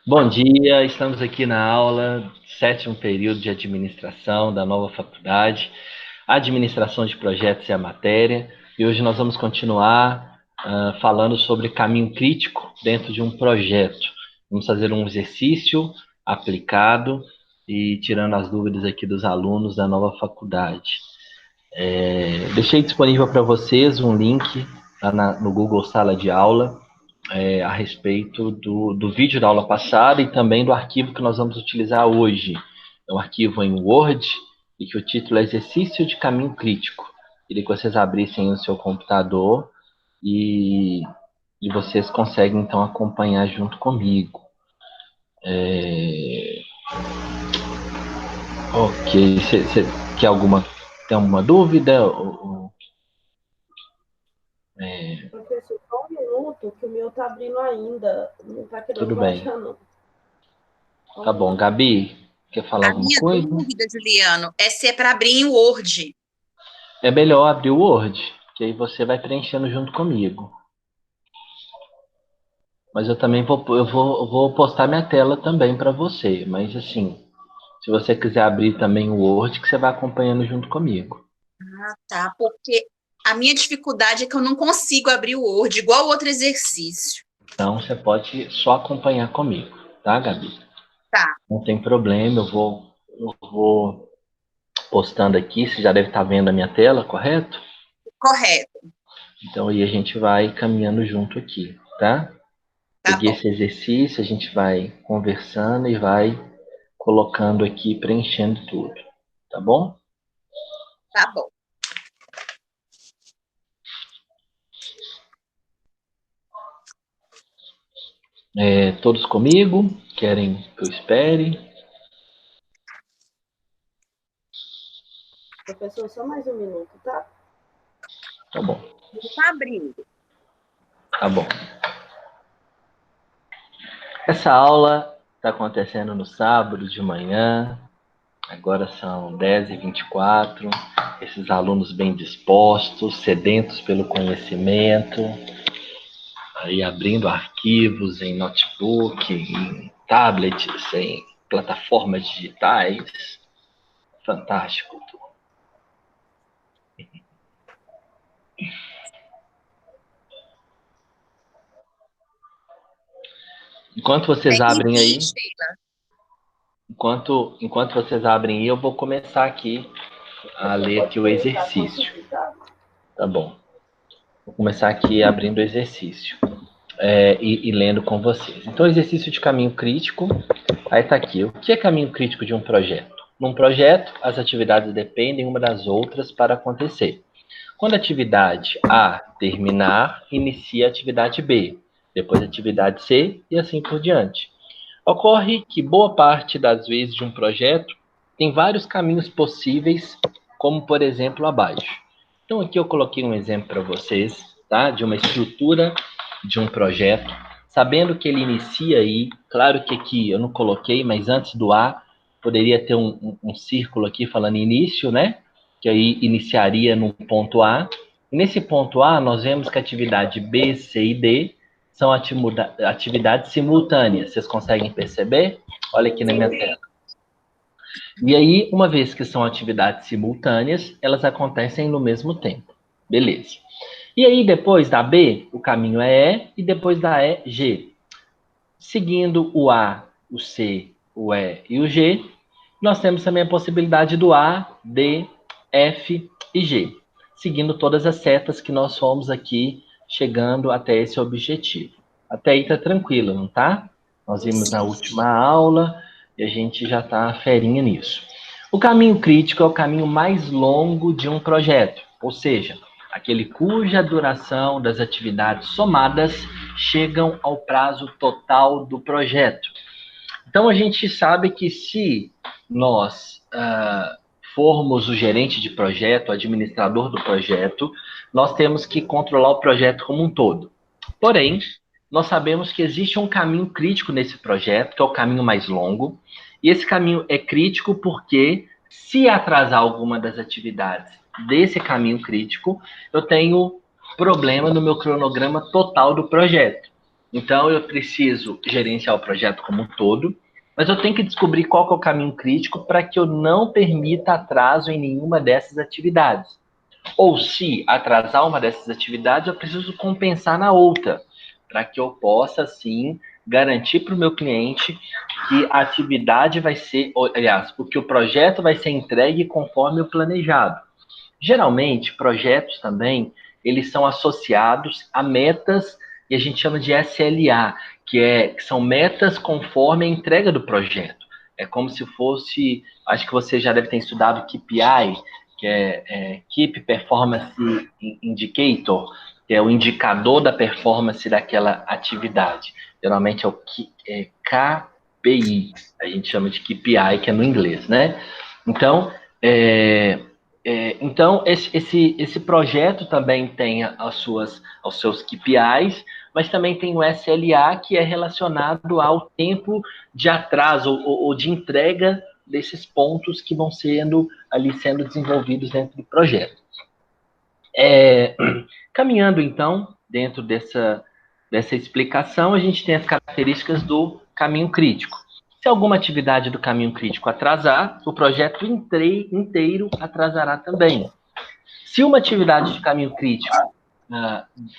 Bom dia, estamos aqui na aula, sétimo período de administração da nova faculdade, administração de projetos é a matéria, e hoje nós vamos continuar falando sobre caminho crítico dentro de um projeto. Vamos fazer um exercício aplicado e tirando as dúvidas aqui dos alunos da nova faculdade. Deixei disponível para vocês um link no Google Sala de Aula, a respeito do vídeo da aula passada e também do arquivo que nós vamos utilizar hoje. É um arquivo em Word e que o título é Exercício de Caminho Crítico. Queria que vocês abrissem o seu computador e, e vocês conseguem, então, acompanhar junto comigo. Ok, você quer tem alguma dúvida? Professor, só um minuto, que o meu tá abrindo ainda. Não tá querendo Tudo bem. baixar, não. Só um Tá bom. minuto. Gabi, quer falar A alguma minha coisa? dúvida, Juliano, é se é para abrir em Word. É melhor abrir o Word, que aí você vai preenchendo junto comigo. Mas eu também vou postar minha tela também para você. Mas assim, se você quiser abrir também o Word, que você vai acompanhando junto comigo. Ah, tá, porque a minha dificuldade é que eu não consigo abrir o Word, igual o outro exercício. Então você pode só acompanhar comigo, tá, Gabi? Tá, Não tem problema, eu vou postando aqui. Você já deve estar vendo a minha tela, correto? correto, Então aí a gente vai caminhando junto aqui, tá? tá Peguei bom, esse exercício, a gente vai conversando e vai colocando aqui, preenchendo tudo, tá bom? tá bom. Todos comigo? Querem que eu espere? Professor, só mais um minuto, tá? Tá bom, Não tá abrindo. tá bom. Essa aula está acontecendo no sábado de manhã. Agora são 10h24. Esses alunos bem dispostos, sedentos pelo conhecimento, aí abrindo arquivos em notebook, em tablets, em plataformas digitais. Fantástico. Enquanto vocês abrem Entendi, aí, Sheila. enquanto vocês abrem aí, eu vou começar aqui a Professor, ler pode aqui o começar a exercício. conseguir, tá? Tá bom. Vou começar aqui abrindo o exercício e lendo com vocês. Então, exercício de caminho crítico. Aí está aqui. O que é caminho crítico de um projeto? Num projeto, as atividades dependem uma das outras para acontecer. Quando a atividade A terminar, inicia a atividade B, depois a atividade C e assim por diante. Ocorre que boa parte das vezes de um projeto tem vários caminhos possíveis, como por exemplo abaixo. Então aqui eu coloquei um exemplo para vocês, tá? De uma estrutura de um projeto, sabendo que ele inicia aí, claro que aqui eu não coloquei, mas antes do A poderia ter um círculo aqui falando início, né? Que aí iniciaria no ponto A. E nesse ponto A nós vemos que a atividade B, C e D são atividades simultâneas. Vocês conseguem perceber? Olha aqui na minha Sim. tela. E aí, uma vez que são atividades simultâneas, elas acontecem no mesmo tempo. Beleza. E aí, depois da B, o caminho é E, e depois da E, G. Seguindo o A, o C, o E e o G, nós temos também a possibilidade do A, D, F e G, seguindo todas as setas que nós fomos aqui chegando até esse objetivo. Até aí tá tranquilo, não tá? Nós vimos na Sim. última aula e a gente já tá ferinha nisso. O caminho crítico é o caminho mais longo de um projeto, ou seja, aquele cuja duração das atividades somadas chegam ao prazo total do projeto. Então a gente sabe que se nós formos o gerente de projeto, o administrador do projeto, nós temos que controlar o projeto como um todo. Porém, nós sabemos que existe um caminho crítico nesse projeto, que é o caminho mais longo, e esse caminho é crítico porque se atrasar alguma das atividades desse caminho crítico, eu tenho problema no meu cronograma total do projeto. Então, eu preciso gerenciar o projeto como um todo, mas eu tenho que descobrir qual que é o caminho crítico para que eu não permita atraso em nenhuma dessas atividades. Ou se atrasar uma dessas atividades, eu preciso compensar na outra, para que eu possa, assim, garantir para o meu cliente que a atividade vai ser, aliás, que o projeto vai ser entregue conforme o planejado. Geralmente, projetos também, eles são associados a metas que a gente chama de SLA, que são metas conforme a entrega do projeto. É como se fosse, acho que você já deve ter estudado KPI, que é Keep Performance Indicator, que é o indicador da performance daquela atividade. Geralmente é o KPI, a gente chama de KPI, que é no inglês, né? Então, então, esse projeto também tem aos seus KPIs, mas também tem o SLA, que é relacionado ao tempo de atraso ou de entrega desses pontos que vão sendo desenvolvidos dentro do projeto. Caminhando, então, dentro dessa explicação, a gente tem as características do caminho crítico. Se alguma atividade do caminho crítico atrasar, o projeto inteiro atrasará também. Se uma atividade de caminho crítico,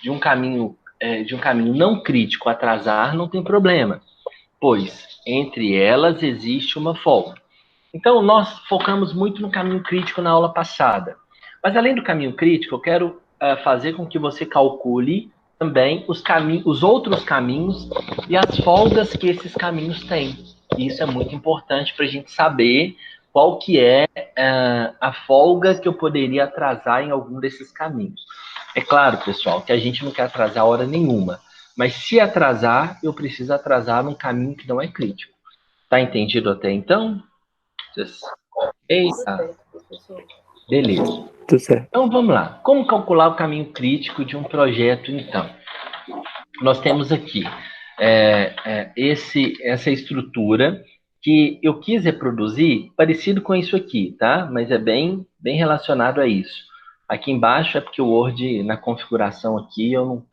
de um caminho não crítico atrasar, não tem problema, pois entre elas existe uma folga. Então, nós focamos muito no caminho crítico na aula passada. Mas, além do caminho crítico, eu quero fazer com que você calcule também os outros caminhos e as folgas que esses caminhos têm. Isso é muito importante para a gente saber qual que é a folga que eu poderia atrasar em algum desses caminhos. É claro, pessoal, que a gente não quer atrasar hora nenhuma. Mas, se atrasar, eu preciso atrasar num caminho que não é crítico. Tá entendido até então? Eita, beleza. Tudo certo. Então vamos lá. Como calcular o caminho crítico de um projeto, então? Nós temos aqui essa estrutura que eu quis reproduzir parecido com isso aqui, tá? Mas é bem relacionado a isso. Aqui embaixo é porque o Word, na configuração aqui, eu não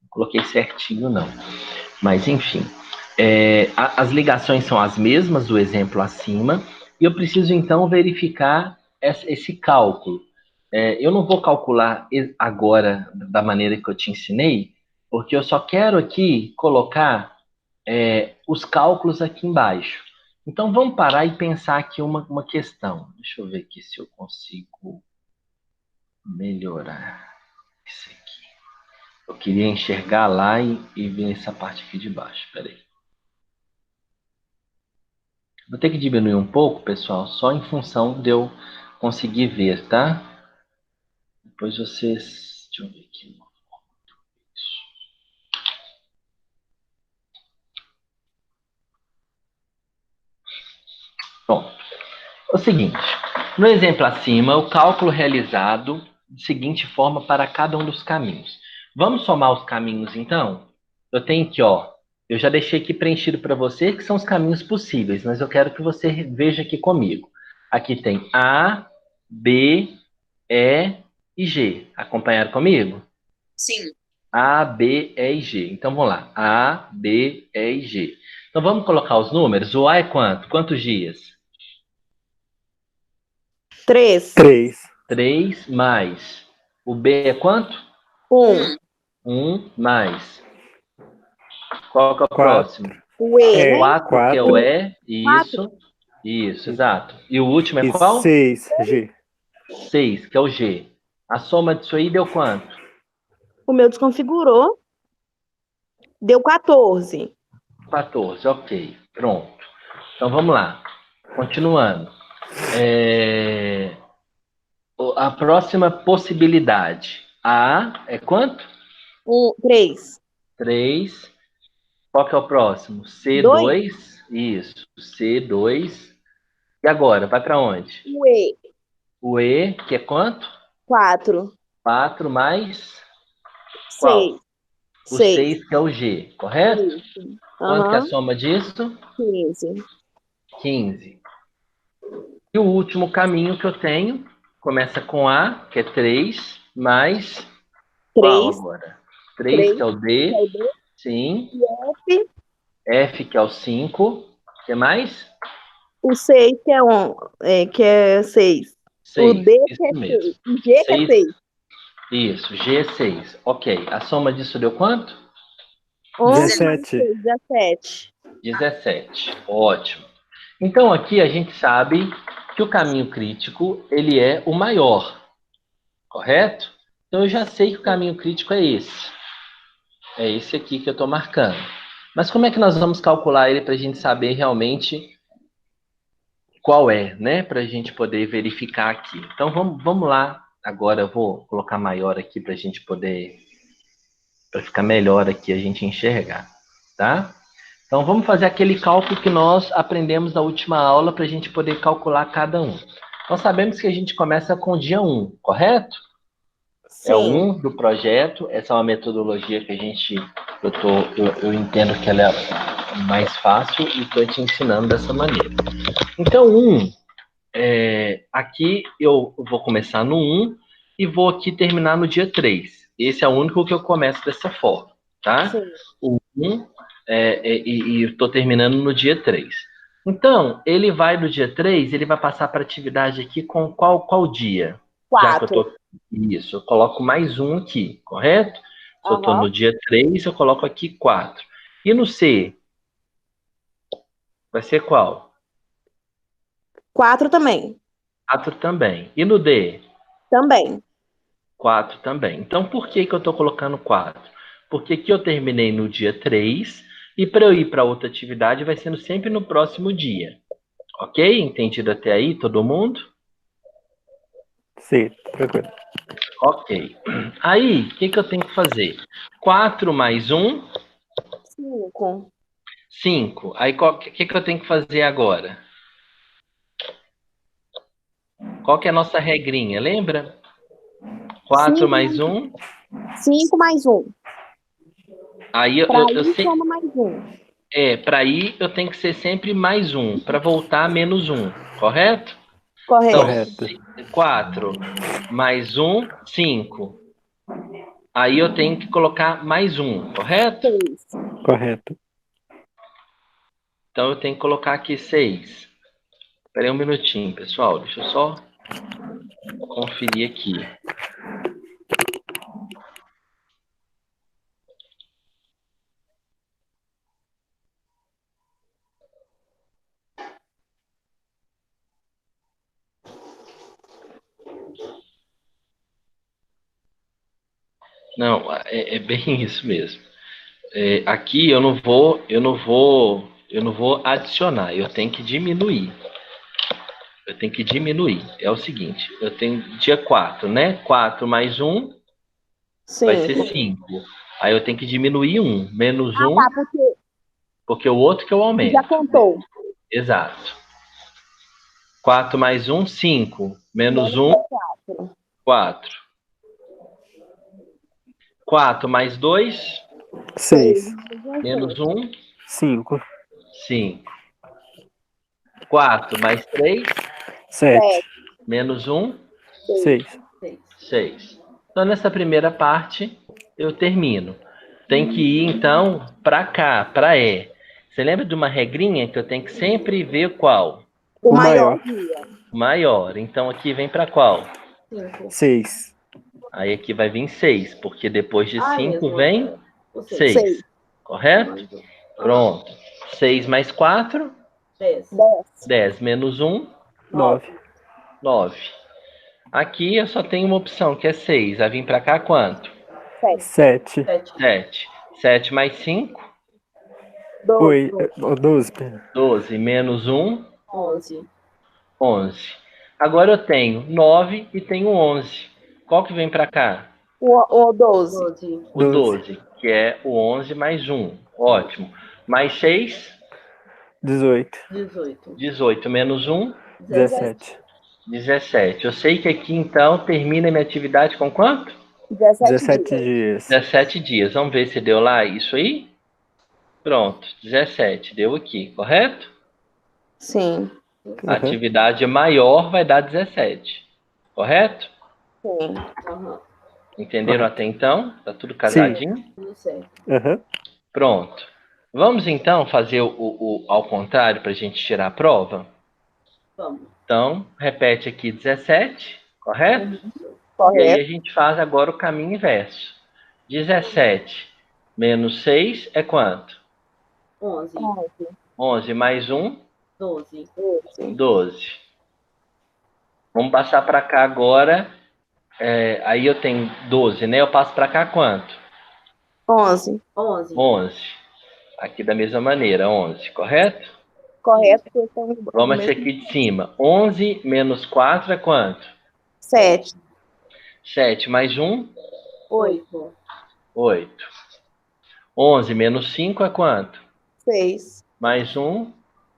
coloquei certinho, não. Mas, enfim. As ligações são as mesmas do exemplo acima, e eu preciso, então, verificar esse cálculo. Eu não vou calcular agora da maneira que eu te ensinei, porque eu só quero aqui colocar os cálculos aqui embaixo. Então, vamos parar e pensar aqui uma questão. Deixa eu ver aqui se eu consigo melhorar isso aqui. Eu queria enxergar lá e ver essa parte aqui de baixo. Espera aí. Vou ter que diminuir um pouco, pessoal, só em função de eu conseguir ver, tá? Depois vocês... Deixa eu ver aqui. Bom, é o seguinte. No exemplo acima, o cálculo realizado de seguinte forma para cada um dos caminhos. Vamos somar os caminhos, então? Eu tenho aqui, ó. Eu já deixei aqui preenchido para você que são os caminhos possíveis, mas eu quero que você veja aqui comigo. Aqui tem A, B, E e G. Acompanharam comigo? Sim. A, B, E e G. Então, vamos lá. A, B, E e G. Então, vamos colocar os números. O A é quanto? Quantos dias? 3. 3 mais. O B é quanto? 1. 1 mais. Qual que é o próximo? O E, né? 4, que é o 4. E. Isso. Isso, exato. E o último é E qual? 6, G. 6, que é o G. A soma disso aí deu quanto? O meu desconfigurou. Deu 14. 14, ok. Pronto. Então, vamos lá. Continuando. A próxima possibilidade. A é quanto? 3. 3. Qual que é o próximo? C2. Isso. C2. E agora? Vai para onde? O E. O E, que é quanto? 4. 4 mais... 6. Qual? O 6. 6, que é o G, correto? Isso. Quanto que é a soma disso? 15. 15. E o último caminho que eu tenho começa com A, que é 3, mais... Qual 3. agora? 3, que é o D. Sim. F. F, que é o 5. O que mais? O 6, que é 6. O 6. D, Isso que é 6. mesmo. O G, que é 6. 6. Isso, G6. Ok. A soma disso deu quanto? 11 mais 17. 6, 17. 17. Ótimo. Então aqui a gente sabe que o caminho crítico ele é o maior, correto? Então eu já sei que o caminho crítico é esse. É esse aqui que eu estou marcando. Mas como é que nós vamos calcular ele para a gente saber realmente qual é, né? Para a gente poder verificar aqui. Então vamos lá. Agora eu vou colocar maior aqui para a gente poder, para ficar melhor aqui a gente enxergar, tá? Então vamos fazer aquele cálculo que nós aprendemos na última aula para a gente poder calcular cada um. Nós sabemos que a gente começa com o dia 1, correto? Sim. É o 1 do projeto. Essa é uma metodologia que eu entendo que ela é mais fácil e estou te ensinando dessa maneira. Então, 1, aqui eu vou começar no 1 e vou aqui terminar no dia 3. Esse é o único que eu começo dessa forma, tá? Sim. O 1 e estou terminando no dia 3. Então, ele vai do dia 3, ele vai passar para atividade aqui com qual dia? 4. Já que eu tô... Isso, eu coloco mais um aqui, correto? Se eu estou no dia 3, eu coloco aqui 4. E no C? Vai ser qual? 4 também. 4 também. E no D? Também. 4 também. Então, por que eu estou colocando 4? Porque aqui eu terminei no dia 3 e para eu ir para outra atividade vai sendo sempre no próximo dia. Ok? Entendido até aí, todo mundo? Sim, tranquilo. Ok. Aí, o que eu tenho que fazer? 4 mais 1, 5. 5. Aí, o que eu tenho que fazer agora? Qual que é a nossa regrinha, lembra? 4 mais 1. 5 mais 1. Aí eu Para sei. soma mais 1. Para ir eu tenho que ser sempre mais 1. Para voltar, menos 1. Correto? Correto. Então, 4 mais 1, 5. Aí eu tenho que colocar mais 1, correto? 6. Correto. Então eu tenho que colocar aqui 6. Espera aí um minutinho, pessoal. Deixa eu só conferir aqui. Não, é bem isso mesmo. Aqui eu não vou adicionar, eu tenho que diminuir. É o seguinte, eu tenho dia 4, né? 4 mais 1 vai ser 5. Aí eu tenho que diminuir 1. Menos 1, Tá, porque o outro que eu aumento. já contou. Exato. 4 mais 1, 5. Menos 1, 4. 4 mais 2, 6. menos 1, 5. 5. 4 mais 3, 7. menos 1, 6. 6. Então, nessa primeira parte, eu termino. Tem que ir, então, para cá, para E. Você lembra de uma regrinha que eu tenho que sempre ver qual? O maior. O maior. Então, aqui vem para qual? 6. Aí aqui vai vir 6, porque depois de 5 vem 6. 6. Correto? Pronto. 6 mais 4, 10. 10 menos 1, 9. 9. Aqui eu só tenho uma opção, que é 6. Vai vir para cá quanto? 7. 7. 7 mais 5, 12. 12. Menos 1, 11. 11. Agora eu tenho 9 e tenho 11. Qual que vem para cá? O 12. 12. O 12, que é o 11 mais 1. Ótimo. Mais 6, 18. 18. 18. Menos 1, 17. 17. Eu sei que aqui, então, termina a minha atividade com quanto? 17 dias. 17 dias. Vamos ver se deu lá isso aí? Pronto, 17. Deu aqui, correto? Sim. A atividade maior vai dar 17. Correto? Sim. Aham. Entenderam até então? Tá tudo casadinho? Tudo certo. Aham. Pronto. Vamos então fazer ao contrário para a gente tirar a prova? Vamos. Então, repete aqui 17, correto? E aí Correto. a gente faz agora o caminho inverso. 17 menos 6 é quanto? 11. 11 mais 1, 12. 12. Vamos passar para cá agora. Aí eu tenho 12, né? Eu passo para cá quanto? 11. 11. Aqui da mesma maneira, 11, correto? Correto. Porque estão no Vamos esse mesmo. aqui de cima. 11 menos 4 é quanto? 7. 7 mais 1, 8. 8. 11 menos 5 é quanto? 6. Mais 1.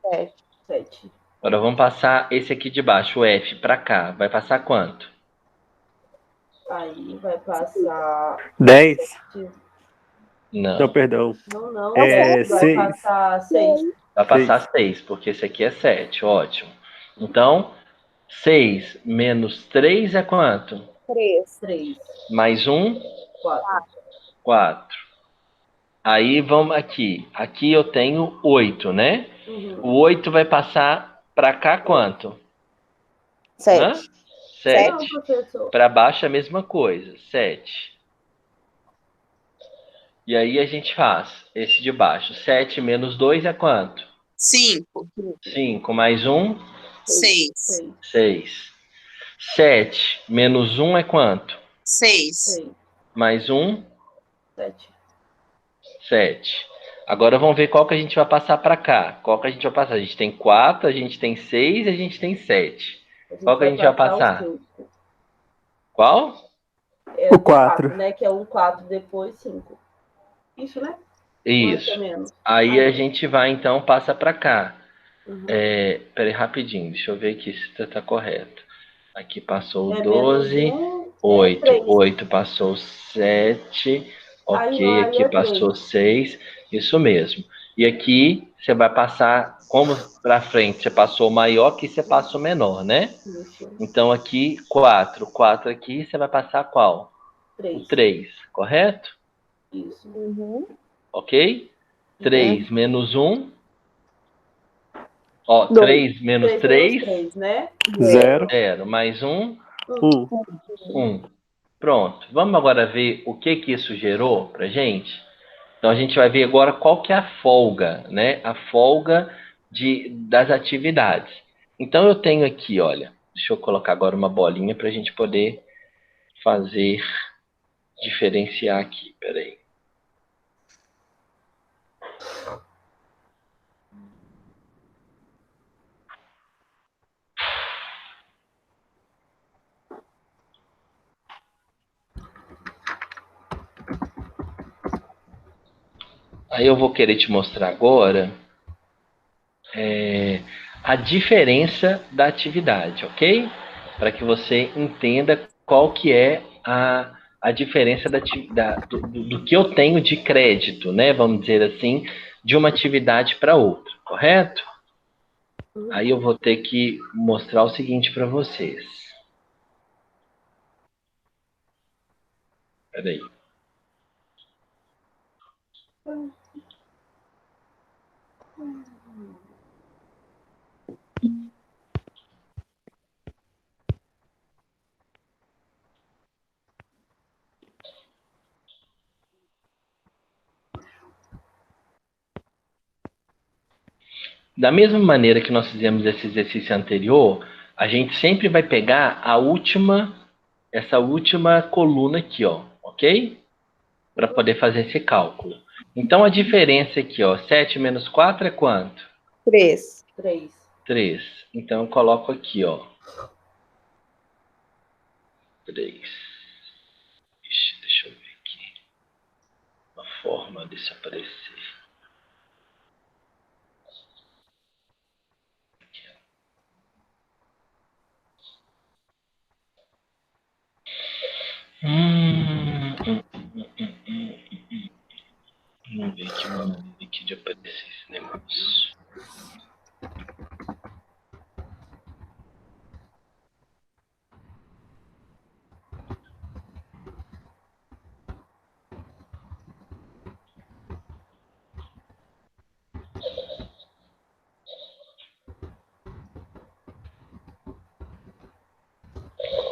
7. 7. Agora vamos passar esse aqui de baixo, o F, para cá. Vai passar quanto? Aí vai passar. 10. Não. Não, perdão. Não. É Vai 6. passar 6. Vai passar 6, porque esse aqui é 7. Ótimo. Então, 6 menos 3 é quanto? 3. 3. Mais 1, 4. 4. Aí vamos aqui. Aqui eu tenho 8, né? O 8 vai passar para cá quanto? 7. 7. Não, professor. Para baixo é a mesma coisa, 7. E aí a gente faz esse de baixo. 7 menos 2 é quanto? 5, 5 mais 1, 6, 6. 7 menos 1 é quanto? 6, 6. Mais 1, 7. 7. Agora vamos ver qual que a gente vai passar para cá. Qual que a gente vai passar? A gente tem 4, a gente tem 6 e a gente tem 7. Qual que a gente vai passar? Qual? É O 4. né? Que é 1, 4, depois 5. Isso, né? Mais ou Isso. menos. Aí a gente vai então, passa para cá. Uhum. Peraí, rapidinho, deixa eu ver aqui se tá correto. Aqui passou É 12, menos 1, 8, 3. 8 passou 7, ok, Aí aqui é passou 3. 6, isso mesmo. E aqui você vai passar, como para frente você passou o maior, aqui você passa o menor, né? Isso. Então aqui 4, 4 aqui você vai passar qual? 3. O 3, correto? Isso. Ok? 3 menos 1, ó, 2. 3 menos 3 menos 3, 3, né? 0. 0, mais 1, 1. 1. Pronto. Vamos agora ver o que que isso gerou para gente? Então a gente vai ver agora qual que é a folga, né? A folga das atividades. Então eu tenho aqui, olha, deixa eu colocar agora uma bolinha para a gente poder fazer, diferenciar aqui. Peraí. Aí eu vou querer te mostrar agora a diferença da atividade, ok? Para que você entenda qual que é a diferença do que eu tenho de crédito, né? Vamos dizer assim, de uma atividade para outra, correto? Aí eu vou ter que mostrar o seguinte para vocês. Peraí. Da mesma maneira que nós fizemos esse exercício anterior, a gente sempre vai pegar essa última coluna aqui, ó, ok? Para poder fazer esse cálculo. Então a diferença aqui, ó, 7 menos 4 é quanto? 3. 3. Então eu coloco aqui, ó, 3. Ixi, deixa eu ver aqui. Uma forma disso aparecer. Vamos ver aqui uma maneira aqui de aparecer esse negócio.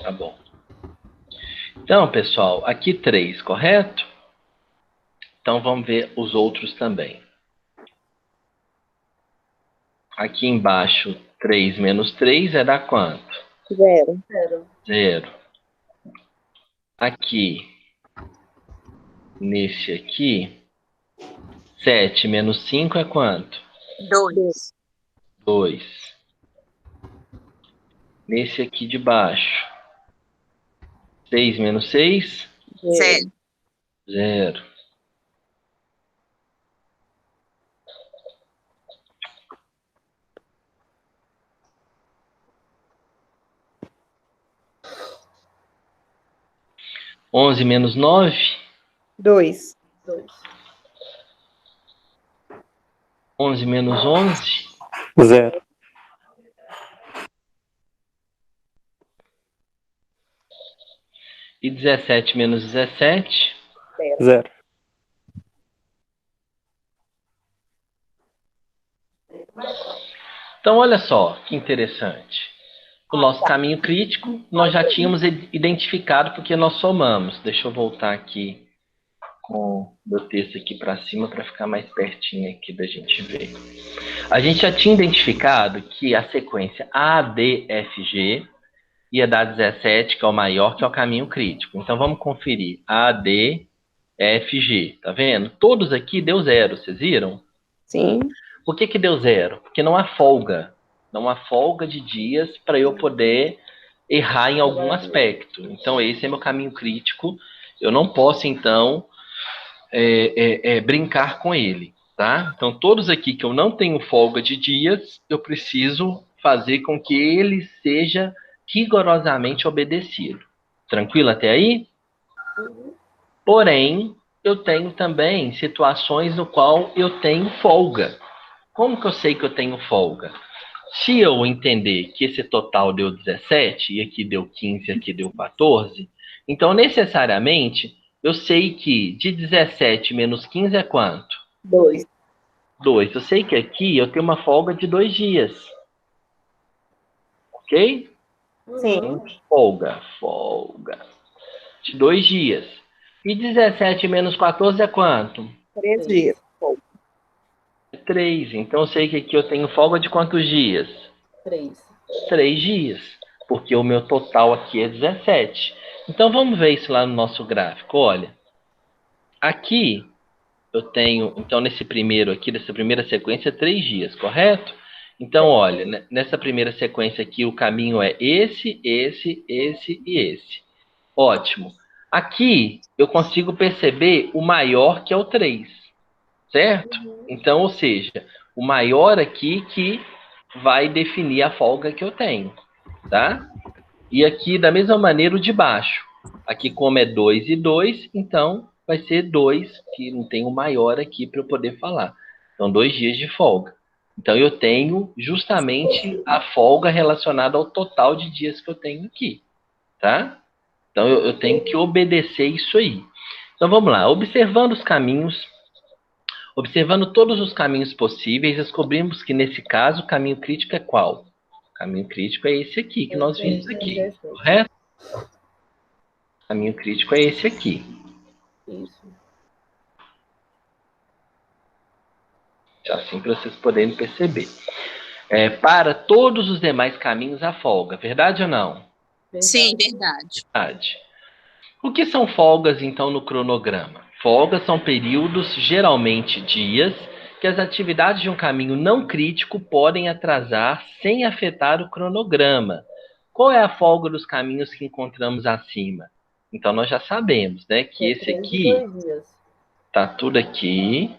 Tá bom. Então, pessoal, aqui 3, correto? Então, vamos ver os outros também. Aqui embaixo, 3 menos 3 é dar quanto? 0. 0. Aqui, nesse aqui, 7 menos 5 é quanto? 2. 2. Nesse aqui de baixo, 6 menos 6? 0. 0. Onze menos 9? 2. 11 menos 11? 0. E 17 menos 17? 0. Então, olha só que interessante. O nosso caminho crítico, nós já tínhamos identificado porque nós somamos. Deixa eu voltar aqui com o meu texto aqui para cima para ficar mais pertinho aqui da gente ver. A gente já tinha identificado que a sequência A, D, F, G ia dar 17, que é o maior, que é o caminho crítico. Então, vamos conferir. A, D, F, G. Tá vendo? Todos aqui deu 0, vocês viram? Sim. Por que deu 0? Porque não há folga. Não há folga de dias para eu poder errar em algum aspecto. Então, esse é meu caminho crítico. Eu não posso, então, brincar com ele. Tá? Então, todos aqui que eu não tenho folga de dias, eu preciso fazer com que ele seja rigorosamente obedecido. Tranquilo até aí? Porém, eu tenho também situações no qual eu tenho folga. Como que eu sei que eu tenho folga? Se eu entender que esse total deu 17, e aqui deu 15, e aqui deu 14, então necessariamente eu sei que de 17 menos 15 é quanto? 2. 2. Eu sei que aqui eu tenho uma folga de 2 dias. Ok? Sim. Folga de 2 dias. E 17 menos 14 é quanto? 3 dias. 3. Então eu sei que aqui eu tenho folga de quantos dias? 3 dias. Porque o meu total aqui é 17. Então vamos ver isso lá no nosso gráfico. Olha, aqui eu tenho, então nesse primeiro aqui, dessa primeira sequência, 3 dias, correto? Então, olha, nessa primeira sequência aqui, o caminho é esse, esse, esse e esse. Ótimo. Aqui, eu consigo perceber o maior, que é o 3, certo? Então, ou seja, o maior aqui que vai definir a folga que eu tenho, tá? E aqui, da mesma maneira, o de baixo. Aqui, como é 2 e 2, então vai ser 2, que não tem o maior aqui para eu poder falar. Então, 2 dias de folga. Então, eu tenho justamente a folga relacionada ao total de dias que eu tenho aqui, tá? Então, eu tenho que obedecer isso aí. Então, vamos lá. Observando os caminhos, observando todos os caminhos possíveis, descobrimos que, nesse caso, o caminho crítico é qual? O caminho crítico é esse aqui, que nós vimos aqui, correto? O caminho crítico é esse aqui. Isso. Assim para vocês poderem perceber. Para todos os demais caminhos, há folga. Verdade ou não? Sim, verdade. Verdade. O que são folgas, então, no cronograma? Folgas são períodos, geralmente dias, que as atividades de um caminho não crítico podem atrasar sem afetar o cronograma. Qual é a folga dos caminhos que encontramos acima? Então, nós já sabemos, né, que esse aqui está tudo aqui,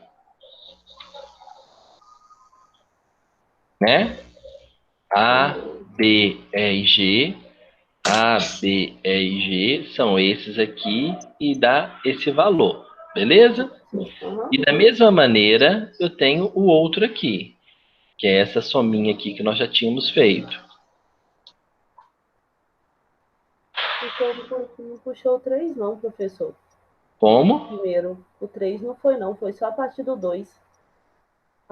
né? A, B, E e G. A, B, E e G são esses aqui e dá esse valor, beleza? E da mesma maneira, eu tenho o outro aqui, que é essa sominha aqui que nós já tínhamos feito. Então, não puxou o 3 não, professor. Como? Primeiro, o 3 não foi não, foi só a partir do 2.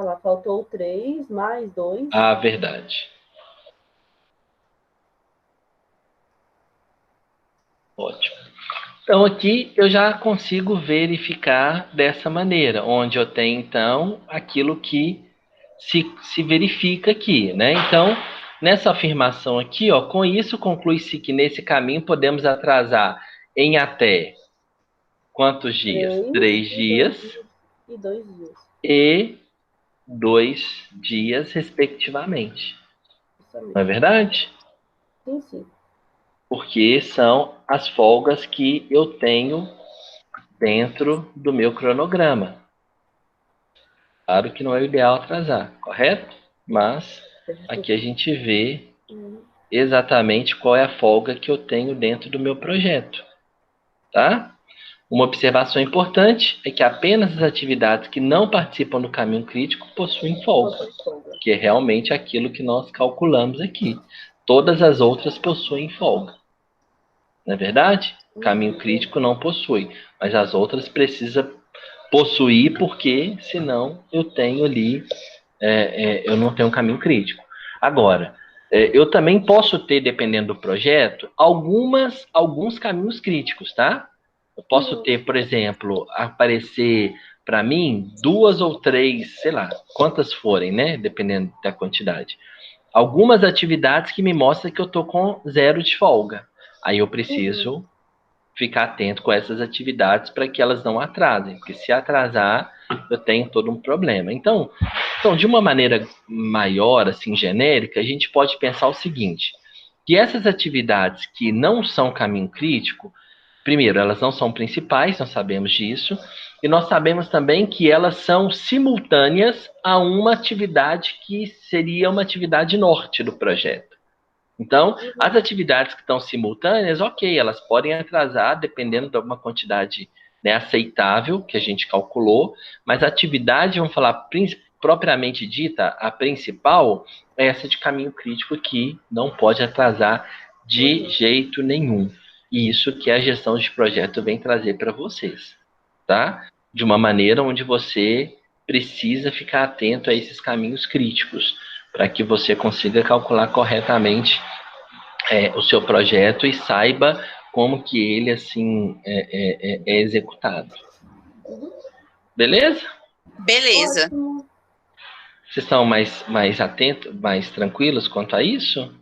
Olha lá, faltou 3 mais 2. Ah, verdade. Ótimo. Então, aqui eu já consigo verificar dessa maneira, onde eu tenho, então, aquilo que se verifica aqui, né? Então, nessa afirmação aqui, ó, com isso conclui-se que nesse caminho podemos atrasar em até quantos dias? 3 dias E 2 dias. e 2 dias, respectivamente. Isso mesmo. Não é verdade? Sim, sim. Porque são as folgas que eu tenho dentro do meu cronograma. Claro que não é o ideal atrasar, correto? Mas aqui a gente vê exatamente qual é a folga que eu tenho dentro do meu projeto, tá? Uma observação importante é que apenas as atividades que não participam do caminho crítico possuem folga, que é realmente aquilo que nós calculamos aqui. Todas as outras possuem folga. Não é verdade? O caminho crítico não possui, mas as outras precisam possuir, porque senão eu tenho ali, eu não tenho um caminho crítico. Agora, eu também posso ter, dependendo do projeto, alguns caminhos críticos, tá? Eu posso ter, por exemplo, aparecer para mim 2 ou 3, sei lá, quantas forem, né? Dependendo da quantidade. Algumas atividades que me mostram que eu tô com 0 de folga. Aí eu preciso ficar atento com essas atividades para que elas não atrasem, porque se atrasar, eu tenho todo um problema. Então, de uma maneira maior, assim, genérica, a gente pode pensar o seguinte, que essas atividades que não são caminho crítico, primeiro, elas não são principais, nós sabemos disso, e nós sabemos também que elas são simultâneas a uma atividade que seria uma atividade norte do projeto. Então, as atividades que estão simultâneas, ok, elas podem atrasar dependendo de alguma quantidade, né, aceitável que a gente calculou, mas a atividade, vamos falar propriamente dita, a principal é essa de caminho crítico que não pode atrasar de jeito nenhum. E isso que a gestão de projeto vem trazer para vocês, tá? De uma maneira onde você precisa ficar atento a esses caminhos críticos, para que você consiga calcular corretamente o seu projeto e saiba como que ele assim é executado. Beleza? Beleza. Ótimo. Vocês estão mais atentos, mais tranquilos quanto a isso?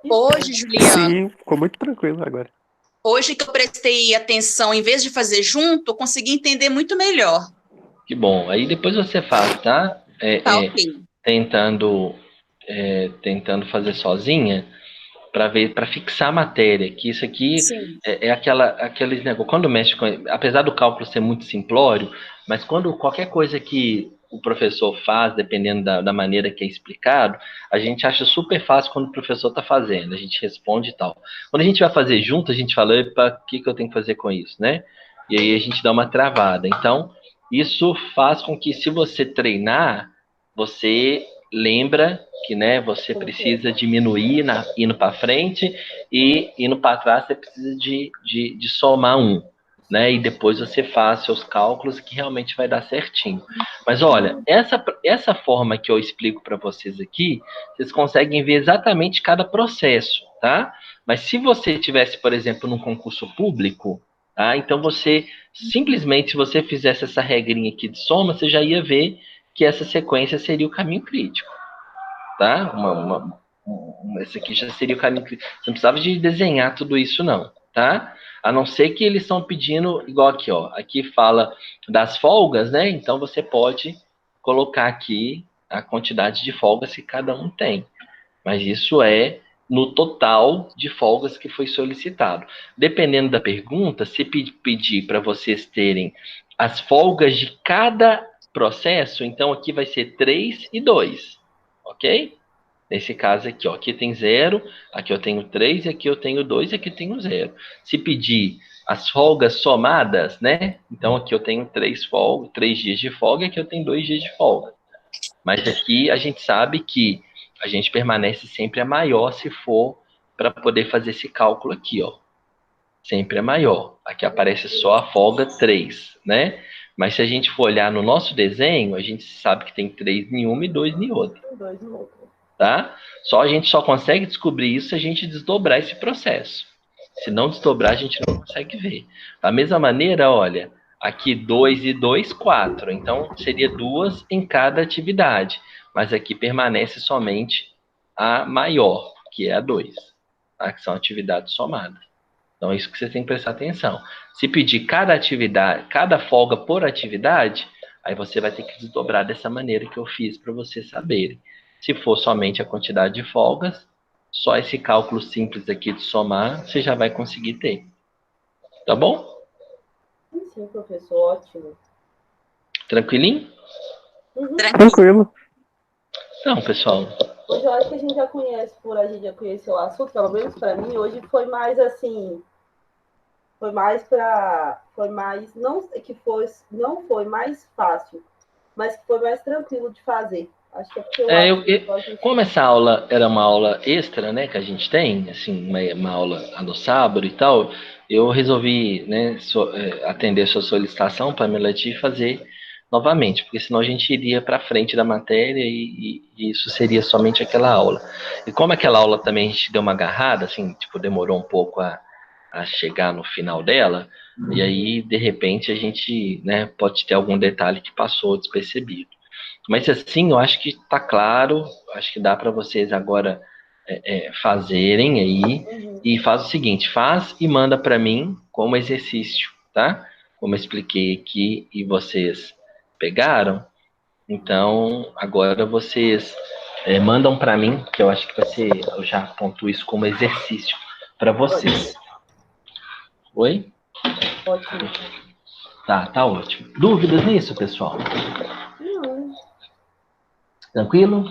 Hoje, Juliano, Sim, ficou muito tranquilo agora. hoje que eu prestei atenção, em vez de fazer junto, eu consegui entender muito melhor. Que bom. Aí depois você faz, tá? Tá ok. Tentando fazer sozinha, para fixar a matéria, que isso aqui Sim. aqueles negócios, quando mexe com, apesar do cálculo ser muito simplório, mas quando qualquer coisa que o professor faz, dependendo da maneira que é explicado, a gente acha super fácil quando o professor está fazendo, a gente responde e tal. Quando a gente vai fazer junto, a gente fala, epa, o que eu tenho que fazer com isso, né? E aí a gente dá uma travada. Então, isso faz com que, se você treinar, você lembra que, né, você precisa diminuir indo para frente, e indo para trás você precisa de somar um, né? E depois você faz seus cálculos que realmente vai dar certinho. Mas olha, essa forma que eu explico para vocês aqui, vocês conseguem ver exatamente cada processo, tá? Mas se você tivesse, por exemplo, num concurso público, tá? Então você simplesmente, se você fizesse essa regrinha aqui de soma, você já ia ver que essa sequência seria o caminho crítico, tá? Esse aqui já seria o caminho crítico. Você não precisava de desenhar tudo isso, não, tá? A não ser que eles estão pedindo, igual aqui, ó. Aqui fala das folgas, né? Então você pode colocar aqui a quantidade de folgas que cada um tem. Mas isso é no total de folgas que foi solicitado. Dependendo da pergunta, se pedir para vocês terem as folgas de cada processo, então aqui vai ser 3 e 2, ok? Nesse caso aqui, ó, aqui tem 0, aqui eu tenho 3, aqui eu tenho 2 e aqui eu tenho 0. Se pedir as folgas somadas, né? Então aqui eu tenho 3 dias de folga e aqui eu tenho 2 dias de folga. Mas aqui a gente sabe que a gente permanece sempre a maior se for para poder fazer esse cálculo aqui, ó. Sempre é maior. Aqui aparece só a folga 3, né? Mas se a gente for olhar no nosso desenho, a gente sabe que tem 3 em uma e 2 em outra. 2 no outro. Tá? A gente só consegue descobrir isso se a gente desdobrar esse processo. Se não desdobrar, a gente não consegue ver. Da mesma maneira, olha, aqui 2 e 2, 4. Então, seria 2 em cada atividade. Mas aqui permanece somente a maior, que é a 2. Tá? Que são atividades somadas. Então, é isso que você tem que prestar atenção. Se pedir cada atividade, cada folga por atividade, aí você vai ter que desdobrar dessa maneira que eu fiz para vocês saberem. Se for somente a quantidade de folgas, só esse cálculo simples aqui de somar, você já vai conseguir ter. Tá bom? Sim, professor, ótimo. Tranquilinho? Uhum. Tranquilo. Então, pessoal. Hoje eu acho que a gente já conhece, a gente já conheceu o assunto, pelo menos para mim, hoje foi mais assim, não foi mais fácil, mas que foi mais tranquilo de fazer. Acho que é porque Como essa aula era uma aula extra, né, que a gente tem, assim, uma aula no sábado e tal, eu resolvi, né, atender a sua solicitação, Pamela, de fazer novamente, porque senão a gente iria para frente da matéria e isso seria somente aquela aula. E como aquela aula também a gente deu uma agarrada, assim, tipo, demorou um pouco a chegar no final dela, e aí, de repente, a gente, né, pode ter algum detalhe que passou despercebido. Mas assim, eu acho que está claro, acho que dá para vocês agora fazerem aí, e faz o seguinte, faz e manda para mim como exercício, tá? Como eu expliquei aqui e vocês pegaram, então agora vocês mandam para mim, que eu acho que vai ser, eu já aponto isso como exercício para vocês. Oi? Ótimo. Tá ótimo. Dúvidas nisso, pessoal? Não. Tranquilo?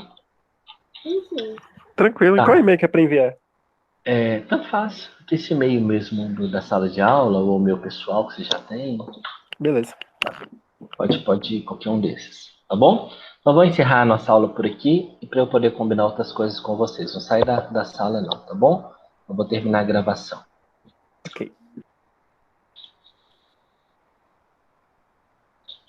Sim. Tranquilo. Tá. E qual e-mail que é para enviar? Tanto faz. Esse e-mail mesmo da sala de aula, ou o meu pessoal que você já tem, Beleza. pode ir qualquer um desses, tá bom? Então vou encerrar a nossa aula por aqui, e para eu poder combinar outras coisas com vocês. Não sair da sala não, tá bom? Eu vou terminar a gravação. Ok.